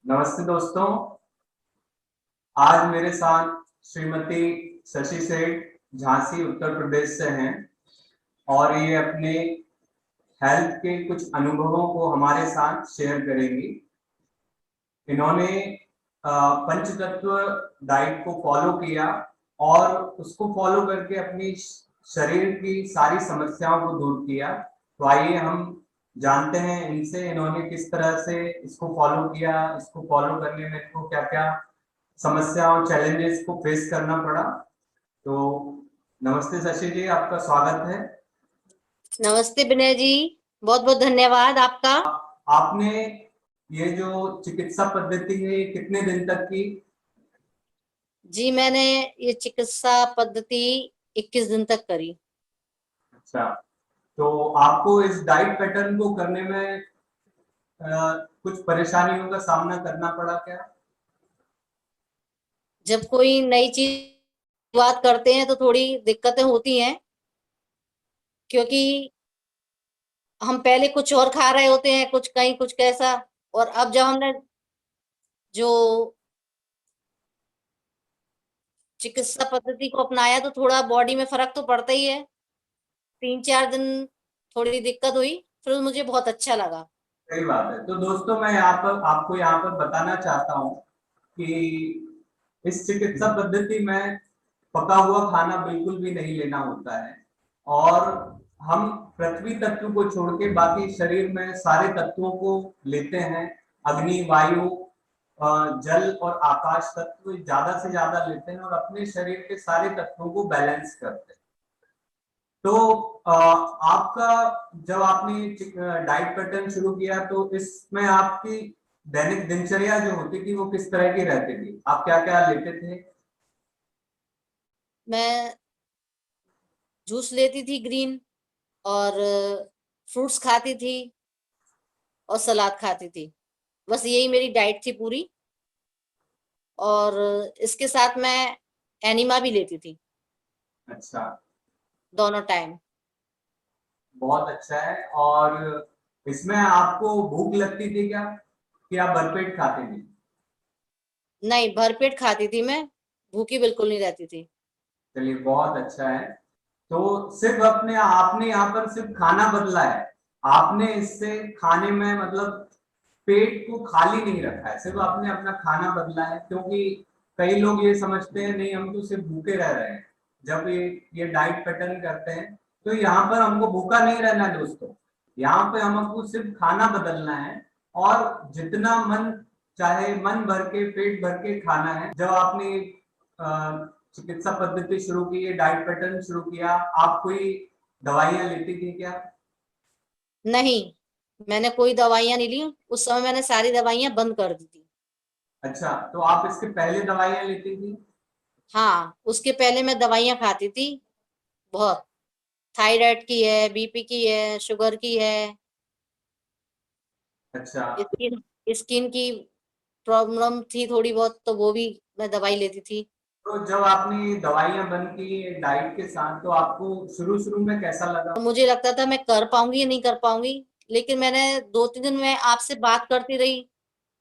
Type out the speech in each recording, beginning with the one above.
नमस्ते दोस्तों। आज मेरे साथ श्रीमती शशि सेठ झांसी उत्तर प्रदेश से हैं और ये अपने हेल्थ के कुछ अनुभवों को हमारे साथ शेयर करेंगी। इन्होंने पंचतत्व डाइट को फॉलो किया और उसको फॉलो करके अपनी शरीर की सारी समस्याओं को दूर किया। तो आइए हम जानते हैं इनसे इन्होंने किस तरह से इसको फॉलो किया, इसको फॉलो करने में इनको क्या क्या समस्याओं चैलेंजेस को फेस करना पड़ा। तो नमस्ते शशि जी, आपका स्वागत है। नमस्ते विनय जी, बहुत बहुत धन्यवाद आपका। आपने ये जो चिकित्सा पद्धति है ये कितने दिन तक की? जी मैंने ये चिकित्सा पद्धति 21 दिन तक करी। अच्छा, तो आपको इस डाइट पैटर्न को करने में कुछ परेशानियों का सामना करना पड़ा क्या? जब कोई नई चीज शुरुआत करते हैं तो थोड़ी दिक्कतें होती हैं, क्योंकि हम पहले कुछ और खा रहे होते हैं, कुछ कहीं कुछ कैसा। और अब जब हमने जो चिकित्सा पद्धति को अपनाया तो थोड़ा बॉडी में फर्क तो पड़ता ही है। 3-4 दिन थोड़ी दिक्कत हुई, फिर मुझे बहुत अच्छा लगा। सही बात है। तो दोस्तों, मैं यहाँ पर आपको यहाँ पर बताना चाहता हूँ कि इस चिकित्सा पद्धति में पका हुआ खाना बिल्कुल भी नहीं लेना होता है और हम पृथ्वी तत्व को छोड़ के बाकी शरीर में सारे तत्वों को लेते हैं। अग्नि, वायु, जल और आकाश तत्व ज्यादा से ज्यादा लेते हैं और अपने शरीर के सारे तत्वों को बैलेंस करते हैं। तो आपका जब आपने डाइट पैटर्न शुरू किया तो इसमें आपकी दैनिक दिनचर्या जो होती थी वो किस तरह की रहती थी? आप क्या क्या लेते थे? मैं जूस लेती थी ग्रीन, और फ्रूट्स खाती थी और सलाद खाती थी। बस यही मेरी डाइट थी पूरी। और इसके साथ मैं एनिमा भी लेती थी अच्छा, दोनों टाइम। बहुत अच्छा है। और इसमें आपको भूख लगती थी क्या, कि आप भरपेट खाते थे? नहीं, भरपेट खाती थी मैं, भूखी बिल्कुल नहीं रहती थी। चलिए, बहुत अच्छा है। तो सिर्फ अपने आपने यहाँ पर सिर्फ खाना बदला है, आपने इससे खाने में मतलब पेट को खाली नहीं रखा है, सिर्फ आपने अपना खाना बदला है। क्योंकि कई लोग ये समझते हैं नहीं हम तो सिर्फ भूखे रह रहे हैं जब ये डाइट पैटर्न करते हैं। तो यहाँ पर हमको भूखा नहीं रहना है दोस्तों, यहाँ पे हमको सिर्फ खाना बदलना है और जितना मन चाहे मन भर के पेट भर के खाना है। जब आपने चिकित्सा पद्धति शुरू की, ये डाइट पैटर्न शुरू किया, आप कोई दवाइयां लेती थी क्या? नहीं, मैंने कोई दवाइयां नहीं ली। उस समय मैंने सारी दवाइयां बंद कर दी थी। अच्छा, तो आप इसके पहले दवाइयां लेती थी? हाँ, उसके पहले मैं दवाइयां खाती थी बहुत। थायराइड की है, बीपी की है, शुगर की है, अच्छा, स्किन स्किन की प्रॉब्लम थी थोड़ी बहुत, तो वो भी मैं दवाई लेती थी। तो जब आपने दवाइयां बंद की डाइट के साथ तो आपको शुरू शुरू में कैसा लगा? तो मुझे लगता था मैं कर पाऊंगी या नहीं कर पाऊंगी, लेकिन मैंने 2-3 दिन में आपसे बात करती रही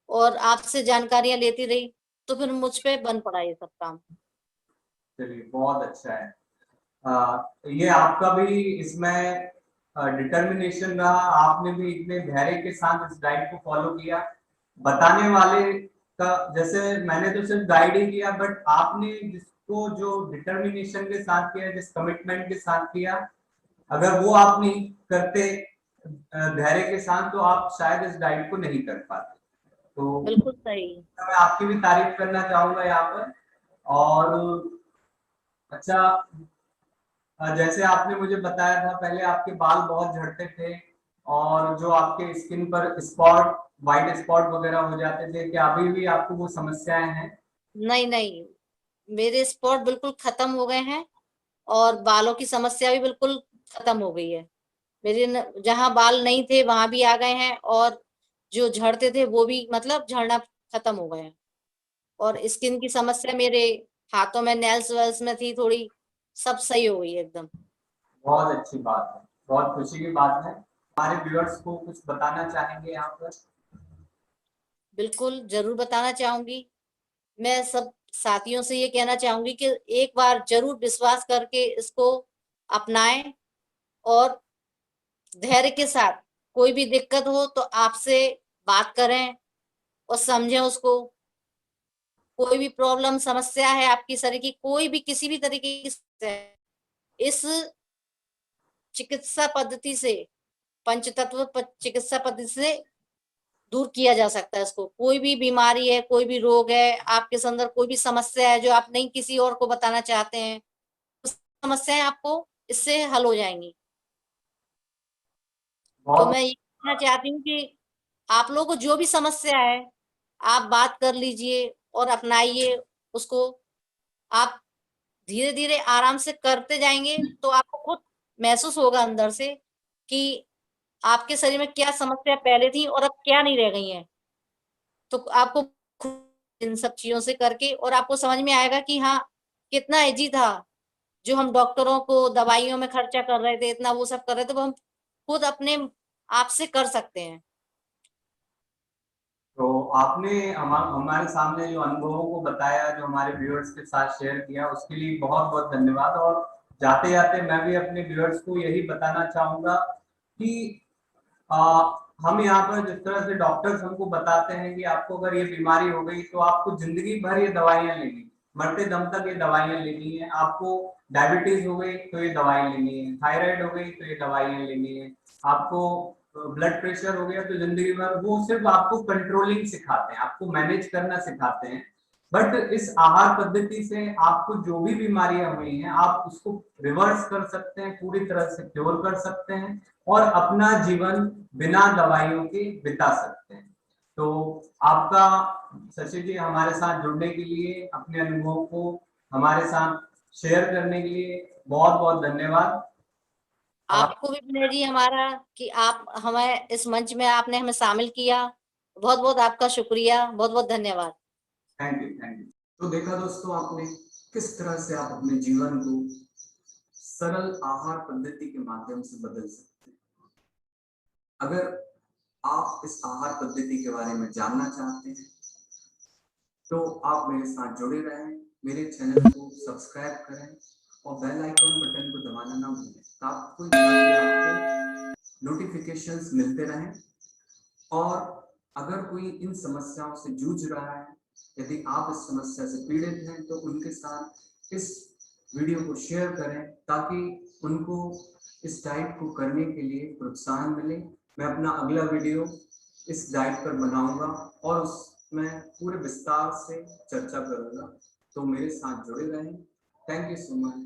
और आपसे जानकारियां लेती रही, तो फिर मुझ पे बन पड़ा ये सब काम। चलिए, बहुत अच्छा है। ये आपका भी इसमें डिटर्मिनेशन रहा, आपने भी इतने धैर्य के साथ इस डाइट को फॉलो किया। बताने वाले का जैसे मैंने तो सिर्फ गाइड ही किया, बट आपने जिसको जो डिटर्मिनेशन के साथ किया, जिस कमिटमेंट के साथ किया, अगर वो आप नहीं करते धैर्य के साथ तो आप शायद इस डाइट को नहीं कर पाते। तो बिल्कुल सही। मैं आपकी भी तारीफ करना चाहूंगा यहाँ पर। और अच्छा, जैसे आपने मुझे बताया था पहले आपके बाल बहुत झड़ते थे और जो आपके स्किन पर स्पॉट, व्हाइट स्पॉट वगैरह हो जाते थे, क्या अभी भी आपको वो समस्याएं हैं? नहीं नहीं, मेरे स्पॉट बिल्कुल खत्म हो गए हैं और बालों की समस्या भी बिल्कुल खत्म हो गई है। जहां बाल नहीं थे वहां भी आ गए हैं, और जो झड़ते थे वो भी मतलब झड़ना खत्म हो गए हैं। और स्किन की समस्या मेरे हाथों में, नेल्स वेल्स में थी थोड़ी, सब सही हो गई है एकदम। बहुत अच्छी बात है, बहुत खुशी की बात है। हमारे व्यूअर्स को कुछ बताना चाहेंगे यहाँ पर? बिल्कुल जरूर बताना चाहूंगी। मैं सब साथियों से ये कहना चाहूंगी कि एक बार जरूर विश्वास करके इसको अपनाएं और धैर्य के साथ कोई भी दिक्कत हो तो आपसे बात करें और समझें उसको। कोई भी प्रॉब्लम समस्या है आपकी शरीर की, कोई भी किसी भी तरीके की समस्या है, इस चिकित्सा पद्धति से, पंचतत्व चिकित्सा पद्धति से दूर किया जा सकता है इसको। कोई भी बीमारी है, कोई भी रोग है, आपके अंदर कोई भी समस्या है जो आप नहीं किसी और को बताना चाहते हैं, उस समस्याएं आपको इससे हल हो जाएंगी। तो बहुत मैं ये कहना चाहती हूँ कि आप लोगों को जो भी समस्या है, आप बात कर लीजिए और अपनाइए उसको। आप धीरे-धीरे आराम से करते जाएँगे तो आपको खुद महसूस होगा अंदर से कि आपके शरीर में क्या समस्या पहले थी और अब क्या नहीं रह गई हैं। तो आपको खुद इन सब चीज़ों से करके और आपको समझ में आएगा कि हाँ, कितना ईज़ी था। जो हम डॉक्टरों को दवाइयों में खर्चा कर रहे थे, इतना वो सब कर रहे थे, वो हम खुद अपने आप से कर सकते हैं। तो आपने हमारे सामने जो अनुभवों को बताया, जो हमारे व्यूअर्स के साथ शेयर किया, उसके लिए बहुत बहुत धन्यवाद। और जाते जाते मैं भी अपने व्यूअर्स को यही बताना चाहूंगा कि आ, हम यहाँ पर जिस तरह से डॉक्टर्स हमको बताते हैं कि आपको अगर ये बीमारी हो गई तो आपको जिंदगी भर ये दवाइयां लेनी, मरते दम तक ये दवाइयां लेनी है। आपको डायबिटीज हो गई तो ये दवाई लेनी है, थायराइड हो गई तो ये दवाइयां लेनी है, आपको ब्लड प्रेशर हो गया तो जिंदगी भर। वो सिर्फ आपको कंट्रोलिंग सिखाते हैं, आपको मैनेज करना सिखाते हैं। बट इस आहार पद्धति से आपको जो भी बीमारियां हुई हैं आप उसको रिवर्स कर सकते हैं, पूरी तरह से क्योर कर सकते हैं और अपना जीवन बिना दवाइयों के बिता सकते हैं। तो आपका शशि जी हमारे साथ जुड़ने के लिए, अपने अनुभव को हमारे साथ शेयर करने के लिए बहुत बहुत धन्यवाद। आपको भी विनय जी हमारा कि आप हमें इस मंच में आपने हमें शामिल किया। बहुत-बहुत आपका शुक्रिया, बहुत-बहुत धन्यवाद। Thank you, thank you. तो देखा दोस्तों आपने किस तरह से आप अपने जीवन को सरल आहार पद्धति के माध्यम से बदल सकते हैं। अगर आप इस आहार पद्धति के बारे में जानना चाहते हैं तो आप मेरे साथ जुड़े रहें, मेरे चैनल को सब्सक्राइब करें और बेल आइकन बटन को दबाना ना भूलें ताकि आपको नोटिफिकेशंस मिलते रहें। और अगर कोई इन समस्याओं से जूझ रहा है, यदि आप इस समस्या से पीड़ित हैं तो उनके साथ इस वीडियो को शेयर करें ताकि उनको इस डाइट को करने के लिए प्रोत्साहन मिले। मैं अपना अगला वीडियो इस डाइट पर बनाऊंगा और उसमें पूरे विस्तार से चर्चा करूंगा। तो मेरे साथ जुड़े रहें। Thank you so much.